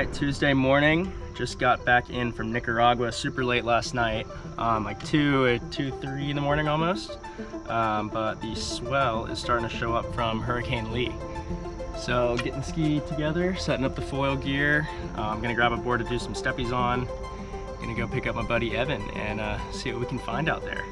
right, Tuesday morning. Just got back in from Nicaragua super late last night, like 2, 3 in the morning almost. But the swell is starting to show up from Hurricane Lee. So getting the ski together, setting up the foil gear. I'm gonna grab a board to do some steppies on. Gonna go pick up my buddy Evan and see what we can find out there.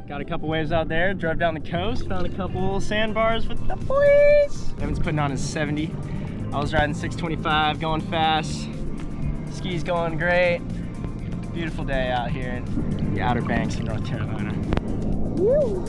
Got a couple waves out there, drove down the coast, found a couple sandbars with the boys. Evan's putting on his 70. I was riding 625, going fast. Ski's going great. Beautiful day out here in the Outer Banks of North Carolina. Woo.